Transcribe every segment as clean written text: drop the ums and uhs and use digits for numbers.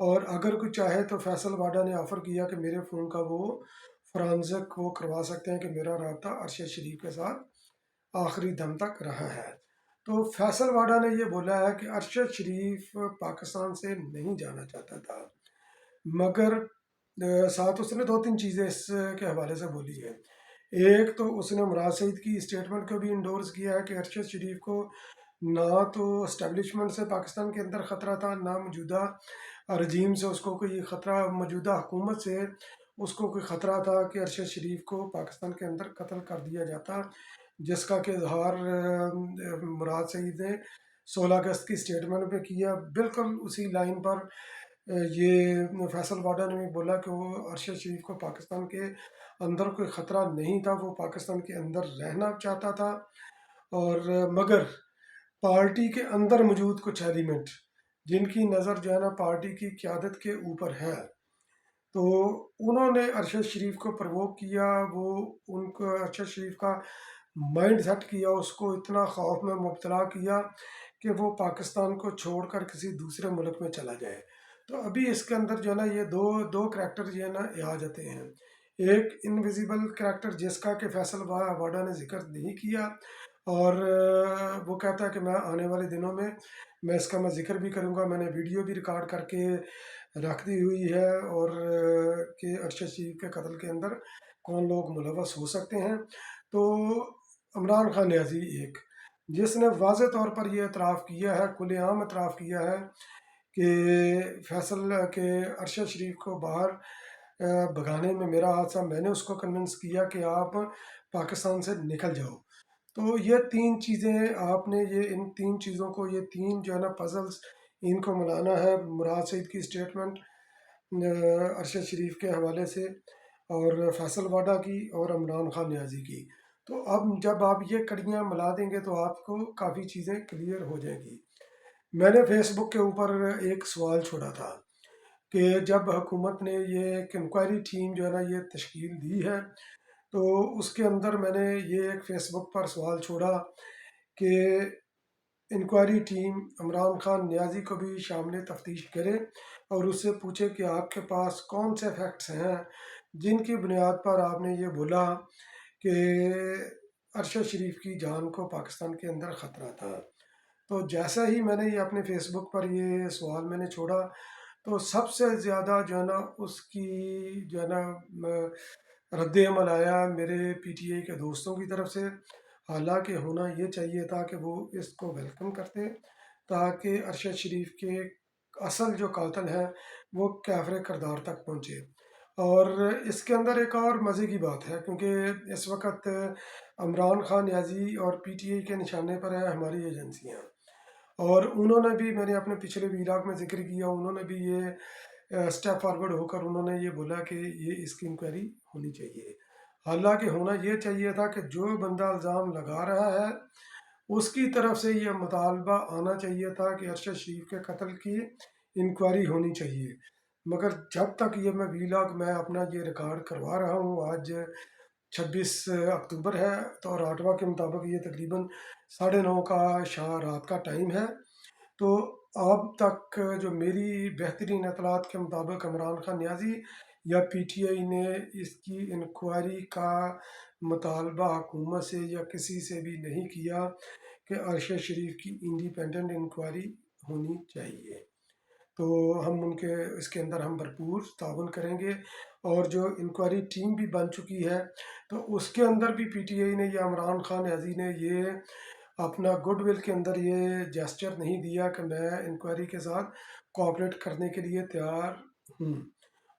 اور اگر کوئی چاہے تو فیصل واڈا نے آفر کیا کہ میرے فون کا وہ فرانزک وہ کروا سکتے ہیں کہ میرا رابطہ ارشد شریف کے ساتھ آخری دم تک رہا ہے۔ تو فیصل واڈا نے یہ بولا ہے کہ ارشد شریف پاکستان سے نہیں جانا چاہتا تھا، مگر ساتھ اس نے دو تین چیزیں اس کے حوالے سے بولی ہے۔ ایک تو اس نے مراد سعید کی اسٹیٹمنٹ کو بھی انڈورس کیا ہے کہ ارشد شریف کو نہ تو اسٹیبلشمنٹ سے پاکستان کے اندر خطرہ تھا، نہ موجودہ رجیم سے اس کو کوئی خطرہ، موجودہ حکومت سے اس کو کوئی خطرہ تھا کہ ارشد شریف کو پاکستان کے اندر قتل کر دیا جاتا، جس کا کہ اظہار مراد سعید نے 16 اگست کی اسٹیٹمنٹ پہ کیا۔ بالکل اسی لائن پر یہ فیصل واڈا نے بھی بولا کہ وہ ارشد شریف کو پاکستان کے اندر کوئی خطرہ نہیں تھا، وہ پاکستان کے اندر رہنا چاہتا تھا، اور مگر پارٹی کے اندر موجود کچھ ایلیمنٹ جن کی نظر جو ہے نا پارٹی کی قیادت کے اوپر ہے، تو انہوں نے ارشد شریف کو پرووک کیا، وہ ان کو ارشد شریف کا مائنڈ سیٹ کیا، اس کو اتنا خوف میں مبتلا کیا کہ وہ پاکستان کو چھوڑ کر کسی دوسرے ملک میں چلا جائے۔ تو ابھی اس کے اندر جو ہے نا یہ دو کریکٹر جو ہے نا یہ آ جاتے ہیں۔ ایک انویزیبل کریکٹر جس کا کہ فیصل واڈا نے ذکر نہیں کیا، اور وہ کہتا ہے کہ میں آنے والے دنوں میں اس کا میں ذکر بھی کروں گا، میں نے ویڈیو بھی ریکارڈ کر کے رکھ دی ہوئی ہے، اور کہ ارشد شریف کے قتل کے اندر کون لوگ ملوث ہو سکتے ہیں۔ تو عمران خان نیازی ایک جس نے واضح طور پر یہ اعتراف کیا ہے، کھلے عام اعتراف کیا ہے کہ فیصل کے ارشد شریف کو باہر بھگانے میں میرا ہاتھ تھا، میں نے اس کو کنونس کیا کہ آپ پاکستان سے نکل جاؤ۔ تو یہ تین چیزیں آپ نے ان تین چیزوں کو، یہ تین جو ہے نا پزلز، ان کو ملانا ہے، مراد سعید کی اسٹیٹمنٹ ارشد شریف کے حوالے سے، اور فیصل واڈا کی، اور عمران خان نیازی کی۔ تو اب جب آپ یہ کڑیاں ملا دیں گے تو آپ کو کافی چیزیں کلیئر ہو جائیں گی۔ میں نے فیس بک کے اوپر ایک سوال چھوڑا تھا کہ جب حکومت نے یہ ایک انکوائری ٹیم جو ہے نا یہ تشکیل دی ہے، تو اس کے اندر میں نے یہ ایک فیس بک پر سوال چھوڑا کہ انکوائری ٹیم عمران خان نیازی کو بھی شامل تفتیش کرے اور اس سے پوچھے کہ آپ کے پاس کون سے فیکٹس ہیں جن کی بنیاد پر آپ نے یہ بولا کہ ارشد شریف کی جان کو پاکستان کے اندر خطرہ تھا۔ تو جیسا ہی میں نے یہ اپنے فیس بک پر یہ سوال میں نے چھوڑا، تو سب سے زیادہ جو ہے نا اس کی جو ہے نا رد عمل آیا میرے پی ٹی آئی کے دوستوں کی طرف سے۔ حالانکہ ہونا یہ چاہیے تھا کہ وہ اس کو ویلکم کرتے تاکہ ارشد شریف کے اصل جو قاتل ہیں وہ کیفر کردار تک پہنچے۔ اور اس کے اندر ایک اور مزے کی بات ہے، کیونکہ اس وقت عمران خان نیازی اور پی ٹی آئی کے نشانے پر ہیں ہماری ایجنسیاں، اور انہوں نے بھی، میں نے اپنے پچھلے ویلاگ میں ذکر کیا، انہوں نے بھی یہ اسٹیپ فارورڈ ہو کر انہوں نے یہ بولا کہ یہ اس کی انکوائری ہونی چاہیے۔ حالانکہ ہونا یہ چاہیے تھا کہ جو بندہ الزام لگا رہا ہے اس کی طرف سے یہ مطالبہ آنا چاہیے تھا کہ ارشد شریف کے قتل کی انکوائری ہونی چاہیے، مگر جب تک یہ میں ویلاگ میں اپنا یہ ریکارڈ کروا رہا ہوں، آج 26 اکتوبر ہے، تو اور آٹوا کے مطابق یہ تقریباً 9:30 کا رات کا ٹائم ہے، تو اب تک جو میری بہترین اطلاعات کے مطابق عمران خان نیازی یا پی ٹی آئی نے اس کی انکوائری کا مطالبہ حکومت سے یا کسی سے بھی نہیں کیا کہ ارشد شریف کی انڈیپینڈنٹ انکوائری ہونی چاہیے۔ تو ہم ان کے اس کے اندر ہم بھرپور تعاون کریں گے، اور جو انکوائری ٹیم بھی بن چکی ہے تو اس کے اندر بھی پی ٹی آئی نے یا عمران خان نیازی نے یہ اپنا گڈ ول کے اندر یہ جیسچر نہیں دیا کہ میں انکوائری کے ساتھ کوآپریٹ کرنے کے لیے تیار ہوں۔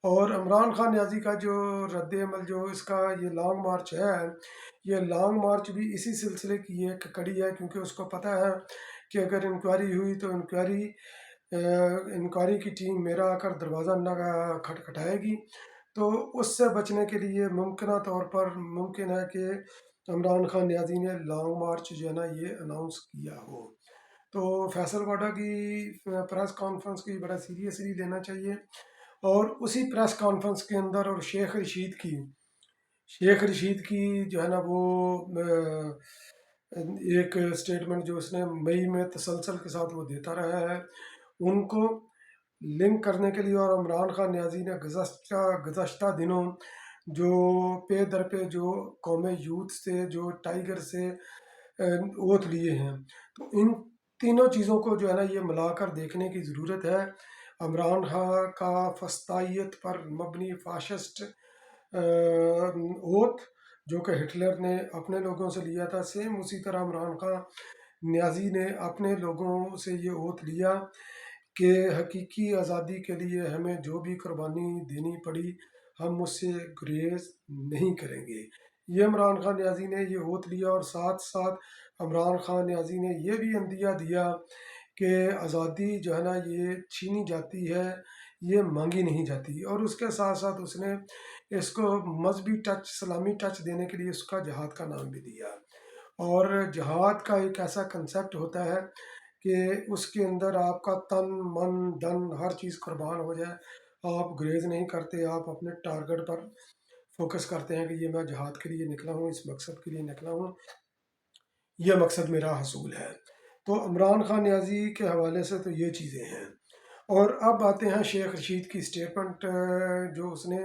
اور عمران خان نیازی کا جو رد عمل، جو اس کا یہ لانگ مارچ ہے، یہ لانگ مارچ بھی اسی سلسلے کی ایک کڑی ہے، کیونکہ اس کو پتہ ہے کہ اگر انکوائری ہوئی تو انکوائری کی ٹیم میرا آ کر دروازہ نہ کھٹکھٹائے گی، تو اس سے بچنے کے لیے ممکنہ طور پر ممکن ہے کہ عمران خان نیازی نے لانگ مارچ جو ہے نا یہ اناؤنس کیا ہو۔ تو فیصل واڈا کی پریس کانفرنس کی بڑا سیریسلی لینا چاہیے، اور اسی پریس کانفرنس کے اندر، اور شیخ رشید کی جو ہے نا وہ ایک سٹیٹمنٹ جو اس نے مئی میں تسلسل کے ساتھ وہ دیتا رہا ہے ان کو، لنک کرنے کے لیے، اور عمران خان نیازی نے گزشتہ دنوں جو پے در پہ جو قوم یوتھ سے، جو ٹائیگر سے اوتھ لیے ہیں، تو ان تینوں چیزوں کو جو ہے نا یہ ملا کر دیکھنے کی ضرورت ہے۔ عمران خان کا فسطائیت پر مبنی فاشسٹ اوتھ جو کہ ہٹلر نے اپنے لوگوں سے لیا تھا، سیم اسی طرح عمران خان نیازی نے اپنے لوگوں سے یہ اوتھ لیا کہ حقیقی آزادی کے لیے ہمیں جو بھی قربانی دینی پڑی ہم اس سے گریز نہیں کریں گے۔ یہ عمران خان نیازی نے یہ اوتھ لیا، اور ساتھ ساتھ عمران خان نیازی نے یہ بھی عندیہ دیا کہ آزادی جو ہے نا یہ چھینی جاتی ہے، یہ مانگی نہیں جاتی، اور اس کے ساتھ ساتھ اس نے اس کو مذہبی ٹچ، اسلامی ٹچ دینے کے لیے اس کا جہاد کا نام بھی دیا۔ اور جہاد کا ایک ایسا کنسیپٹ ہوتا ہے کہ اس کے اندر آپ کا تن من دن ہر چیز قربان ہو جائے، آپ گریز نہیں کرتے، آپ اپنے ٹارگٹ پر فوکس کرتے ہیں کہ یہ میں جہاد کے لیے نکلا ہوں، اس مقصد کے لیے نکلا ہوں، یہ مقصد میرا حصول ہے۔ تو عمران خان نیازی کے حوالے سے تو یہ چیزیں ہیں۔ اور اب آتے ہیں شیخ رشید کی اسٹیٹمنٹ، جو اس نے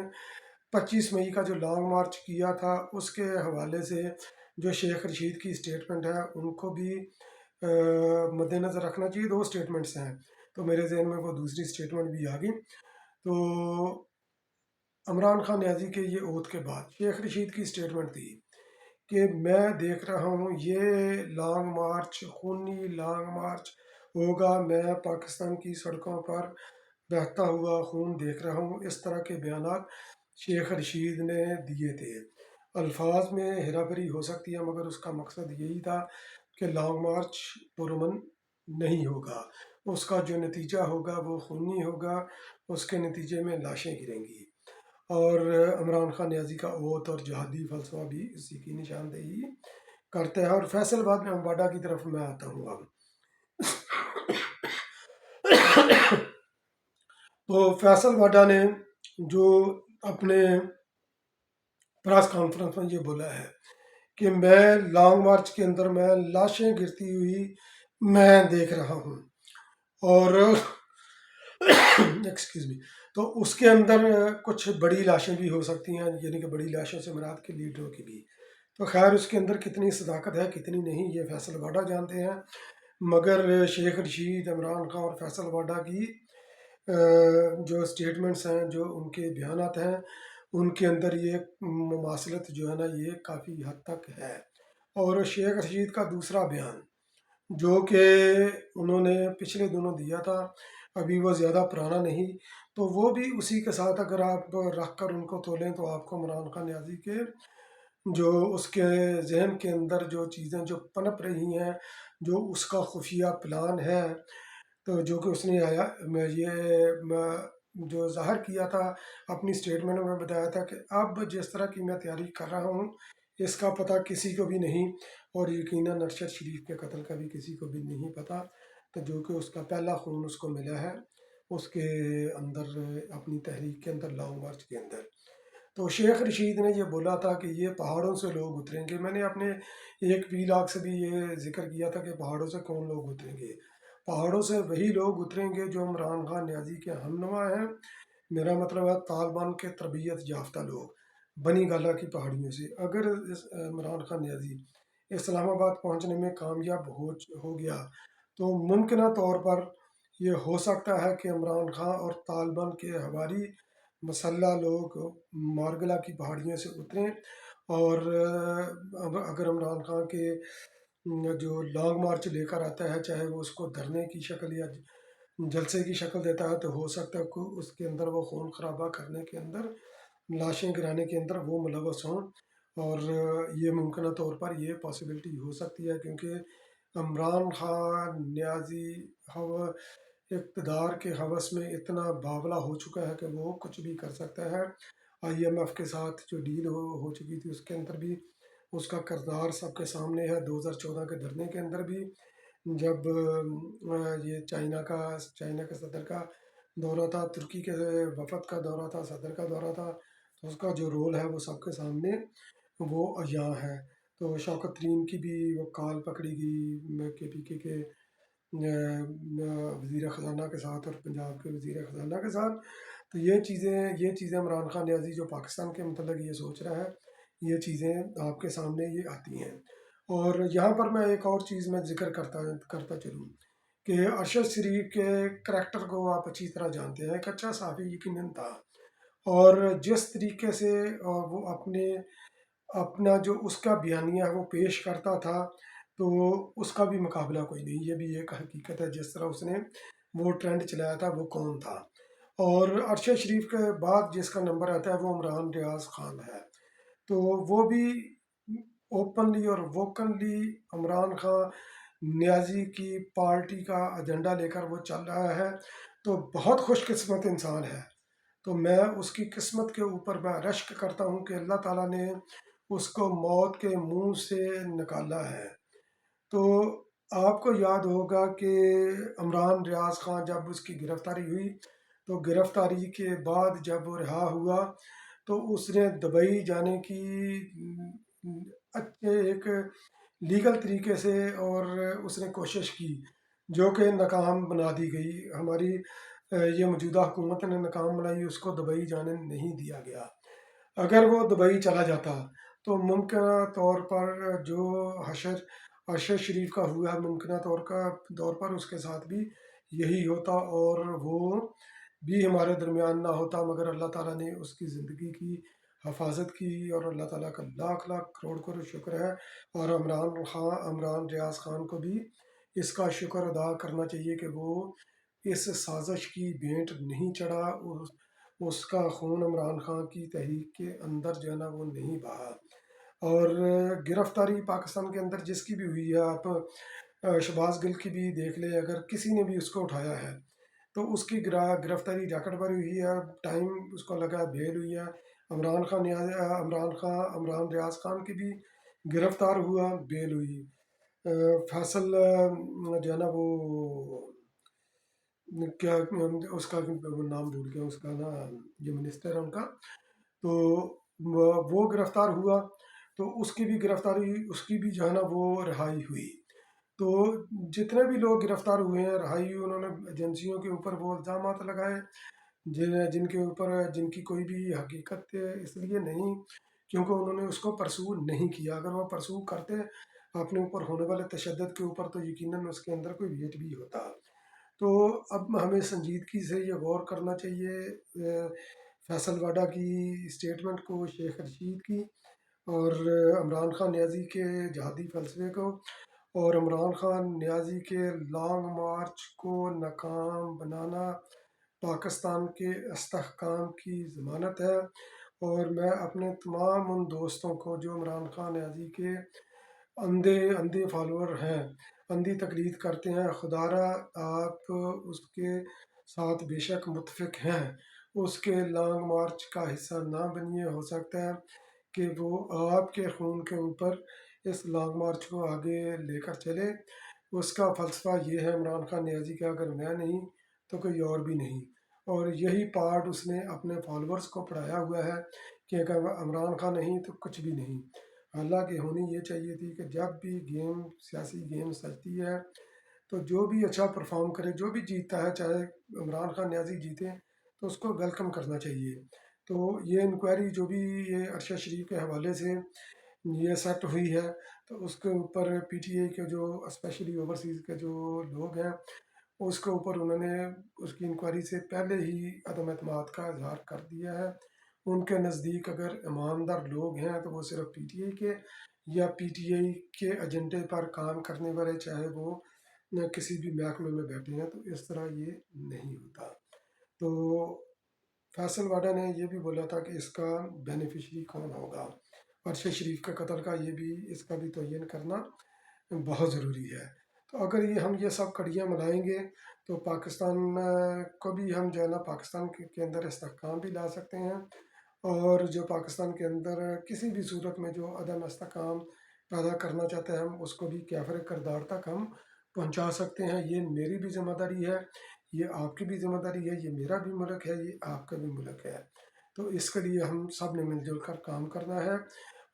25 مئی کا جو لانگ مارچ کیا تھا اس کے حوالے سے جو شیخ رشید کی اسٹیٹمنٹ ہے ان کو بھی مد نظر رکھنا چاہیے۔ دو اسٹیٹمنٹس ہیں، تو میرے ذہن میں وہ دوسری اسٹیٹمنٹ بھی آ گئی۔ تو عمران خان نیازی کے یہ اوتھ کے بعد شیخ رشید کی اسٹیٹمنٹ تھی کہ میں دیکھ رہا ہوں یہ لانگ مارچ خونی لانگ مارچ ہوگا، میں پاکستان کی سڑکوں پر بہتا ہوا خون دیکھ رہا ہوں۔ اس طرح کے بیانات شیخ رشید نے دیے تھے۔ الفاظ میں ہیرا پھیری ہو سکتی ہے، مگر اس کا مقصد یہی تھا کہ لانگ مارچ پرامن نہیں ہوگا، اس کا جو نتیجہ ہوگا وہ خونی ہوگا، اس کے نتیجے میں لاشیں گریں گی۔ اور عمران خان نیازی کا اوت اور جہادی فلسفہ بھی اسی کی نشاندہی کرتا ہے۔ اور فیصل آباد میں امباڈا کی طرف میں آتا ہوں اب۔ تو فیصل واڈا نے جو اپنے پریس کانفرنس میں یہ بولا ہے کہ میں لانگ مارچ کے اندر میں لاشیں گرتی ہوئی میں دیکھ رہا ہوں، اور ایکسکیوز می، تو اس کے اندر کچھ بڑی لاشیں بھی ہو سکتی ہیں، یعنی کہ بڑی لاشوں سے مراد کے لیڈروں کی بھی۔ تو خیر اس کے اندر کتنی صداقت ہے کتنی نہیں یہ فیصل واڈا جانتے ہیں، مگر شیخ رشید، عمران خان اور فیصل واڈا کی جو اسٹیٹمنٹس ہیں، جو ان کے بیانات ہیں، ان کے اندر یہ مماثلت جو ہے نا یہ کافی حد تک ہے۔ اور شیخ رشید کا دوسرا بیان جو کہ انہوں نے پچھلے دنوں دیا تھا، ابھی وہ زیادہ پرانا نہیں، تو وہ بھی اسی کے ساتھ اگر آپ رکھ کر ان کو تولیں تو آپ کو عمران خان نیازی کے جو اس کے ذہن کے اندر جو چیزیں جو پنپ رہی ہیں، جو اس کا خفیہ پلان ہے، تو جو کہ اس نے جو ظاہر کیا تھا اپنی اسٹیٹمنٹ میں بتایا تھا کہ اب جس طرح کی میں تیاری کر رہا ہوں اس کا پتہ کسی کو بھی نہیں، اور یقیناً ارشد شریف کے قتل کا بھی کسی کو بھی نہیں پتہ، تو جو کہ اس کا پہلا خون اس کو ملا ہے اس کے اندر، اپنی تحریک کے اندر، لانگ مارچ کے اندر۔ تو شیخ رشید نے یہ بولا تھا کہ یہ پہاڑوں سے لوگ اتریں گے۔ میں نے اپنے ایک ویلاگ سے بھی یہ ذکر کیا تھا کہ پہاڑوں سے کون لوگ اتریں گے۔ پہاڑوں سے وہی لوگ اتریں گے جو عمران خان نیازی کے ہمنوا ہیں، میرا مطلب ہے طالبان کے تربیت یافتہ لوگ، بنی گالہ کی پہاڑیوں سے۔ اگر عمران خان نیازی اسلام آباد پہنچنے میں کامیاب ہو گیا تو ممکنہ طور پر یہ ہو سکتا ہے کہ عمران خان اور طالبان کے حواری مسلح لوگ مارگلہ کی پہاڑیوں سے اتریں، اور اگر عمران خان کے جو لانگ مارچ لے کر آتا ہے، چاہے وہ اس کو دھرنے کی شکل یا جلسے کی شکل دیتا ہے، تو ہو سکتا ہے کہ اس کے اندر وہ خون خرابہ کرنے کے اندر، لاشیں گرانے کے اندر وہ ملوث ہوں، اور یہ ممکنہ طور پر یہ پاسبلٹی ہو سکتی ہے، کیونکہ عمران خان نیازی اقتدار کے ہوس میں اتنا باولا ہو چکا ہے کہ وہ کچھ بھی کر سکتا ہے۔ IMF کے ساتھ جو ڈیل ہو چکی تھی اس کے اندر بھی اس کا کردار سب کے سامنے ہے۔ 2014 کے دھرنے کے اندر بھی جب یہ چائنا کے صدر کا دورہ تھا، ترکی کے وفد کا دورہ تھا، صدر کا دورہ تھا، تو اس کا جو رول ہے وہ سب کے سامنے وہ عیاں ہے۔ تو شوکت ترین کی بھی وہ کال پکڑی گئی KPK کے وزیر خزانہ کے ساتھ اور پنجاب کے وزیر خزانہ کے ساتھ. تو یہ چیزیں عمران خان نیازی جو پاکستان کے متعلق یہ سوچ رہا ہے، یہ چیزیں آپ کے سامنے یہ آتی ہیں. اور یہاں پر میں ایک اور چیز میں ذکر کرتا چلوں کہ ارشد شریف کے کریکٹر کو آپ اچھی طرح جانتے ہیں. ایک اچھا صحافی یقیناً تھا، اور جس طریقے سے وہ اپنا جو اس کا بیانیہ ہے وہ پیش کرتا تھا، تو اس کا بھی مقابلہ کوئی نہیں. یہ بھی ایک حقیقت ہے. جس طرح اس نے وہ ٹرینڈ چلایا تھا وہ کون تھا. اور ارشد شریف کے بعد جس کا نمبر آتا ہے وہ عمران ریاض خان ہے. تو وہ بھی اوپنلی اور ووکنلی عمران خان نیازی کی پارٹی کا ایجنڈا لے کر وہ چل رہا ہے. تو بہت خوش قسمت انسان ہے. تو میں اس کی قسمت کے اوپر میں رشک کرتا ہوں کہ اللہ تعالیٰ نے اس کو موت کے منہ سے نکالا ہے. تو آپ کو یاد ہوگا کہ عمران ریاض خان جب اس کی گرفتاری ہوئی، تو گرفتاری کے بعد جب وہ رہا ہوا تو اس نے دبئی جانے کی اچھے ایک لیگل طریقے سے اور اس نے کوشش کی، جو کہ ناکام بنا دی گئی. ہماری یہ موجودہ حکومت نے ناکام بنائی، اس کو دبئی جانے نہیں دیا گیا. اگر وہ دبئی چلا جاتا تو ممکنہ طور پر جو حشر ارشد شریف کا ہوا ہے، ممکنہ طور پر اس کے ساتھ بھی یہی ہوتا اور وہ بھی ہمارے درمیان نہ ہوتا. مگر اللہ تعالیٰ نے اس کی زندگی کی حفاظت کی، اور اللہ تعالیٰ کا لاکھ لاکھ کروڑ کروڑ شکر ہے. اور عمران ریاض خان کو بھی اس کا شکر ادا کرنا چاہیے کہ وہ اس سازش کی بھینٹ نہیں چڑھا. اس کا خون عمران خان کی تحریک کے اندر جو ہے نا وہ نہیں بہا. اور گرفتاری پاکستان کے اندر جس کی بھی ہوئی ہے، آپ شہباز گل کی بھی دیکھ لیں، اگر کسی نے بھی اس کو اٹھایا ہے تو اس کی گرفتاری ریکٹ پر ہوئی ہے، ٹائم اس کو لگا، بھیل ہوئی ہے. عمران ریاض خان کی بھی گرفتار ہوا، بیل ہوئی. فیصل جو ہے نا وہ کیا اس کا نام بھول گیا، اس کا نا جو منسٹر ہے ان کا، تو وہ گرفتار ہوا. تو اس کی بھی گرفتاری، اس کی بھی جو ہے نا وہ رہائی ہوئی. تو جتنے بھی لوگ گرفتار ہوئے ہیں، رہائی ہوئی، انہوں نے ایجنسیوں کے اوپر وہ الزامات لگائے جن کے اوپر جن کی کوئی بھی حقیقت اس لیے نہیں کیونکہ انہوں نے اس کو پرسو نہیں کیا. اگر وہ پرسو کرتے اپنے اوپر ہونے والے تشدد کے اوپر تو یقیناً اس کے اندر کوئی ویٹ بھی ہوتا. تو اب ہمیں سنجیدگی سے یہ غور کرنا چاہیے فیصل واڈا کی اسٹیٹمنٹ کو، شیخ رشید کی، اور عمران خان نیازی کے جہادی فلسفے کو، اور عمران خان نیازی کے لانگ مارچ کو ناکام بنانا پاکستان کے استحکام کی ضمانت ہے. اور میں اپنے تمام ان دوستوں کو جو عمران خان نیازی کے اندھے فالوور ہیں، اندھی تقلید کرتے ہیں، خدا را آپ اس کے ساتھ بے شک متفق ہیں، اس کے لانگ مارچ کا حصہ نہ بنیے. ہو سکتا ہے کہ وہ آپ کے خون کے اوپر اس لانگ مارچ کو آگے لے کر چلے. اس کا فلسفہ یہ ہے عمران خان نیازی کا، اگر میں نہیں تو کوئی اور بھی نہیں. اور یہی پارٹ اس نے اپنے فالورز کو پڑھایا ہوا ہے کہ اگر عمران خان نہیں تو کچھ بھی نہیں. حالانکہ ہونی یہ چاہیے تھی کہ جب بھی سیاسی گیم سجتی ہے تو جو بھی اچھا پرفارم کرے، جو بھی جیتتا ہے، چاہے عمران خان نیازی جیتے تو اس کو ویلکم کرنا چاہیے. تو یہ انکوائری جو بھی یہ ارشد شریف کے حوالے سے یہ سیٹ ہوئی ہے، تو اس کے اوپر پی ٹی آئی کے جو اسپیشلی اوورسیز کے جو لوگ ہیں، اس کے اوپر انہوں نے اس کی انکوائری سے پہلے ہی عدم اعتماد کا اظہار کر دیا ہے. ان کے نزدیک اگر ایماندار لوگ ہیں تو وہ صرف پی ٹی آئی کے یا پی ٹی آئی کے ایجنڈے پر کام کرنے والے، چاہے وہ کسی بھی محکمے میں بیٹھے ہیں. تو اس طرح یہ نہیں ہوتا. تو فیصل واڈا نے یہ بھی بولا تھا کہ اس کا بینیفیشری کون ہوگا، ارشد شریف کے قتل کا، یہ بھی اس کا بھی تعین کرنا بہت ضروری ہے. تو اگر ہم یہ سب کڑیاں ملائیں گے تو پاکستان کو بھی ہم جو ہے نا پاکستان کے اندر استحکام بھی لا سکتے ہیں، اور جو پاکستان کے اندر کسی بھی صورت میں جو عدم استحکام پیدا کرنا چاہتے ہیں ہم اس کو بھی کیفر کردار تک ہم پہنچا سکتے ہیں. یہ میری بھی ذمہ داری ہے، یہ آپ کی بھی ذمہ داری ہے، یہ میرا بھی ملک ہے، یہ آپ کا بھی ملک ہے. تو اس کے لیے ہم سب نے مل جل کر کام کرنا ہے،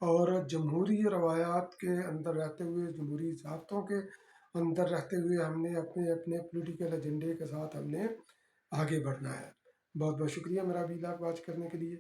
اور جمہوری روایات کے اندر رہتے ہوئے، جمہوری ضابطوں کے اندر رہتے ہوئے ہم نے اپنے اپنے پولیٹیکل ایجنڈے کے ساتھ ہم نے آگے بڑھنا ہے۔ بہت بہت شکریہ میرا بھی لاگ واچ کرنے کے لیے۔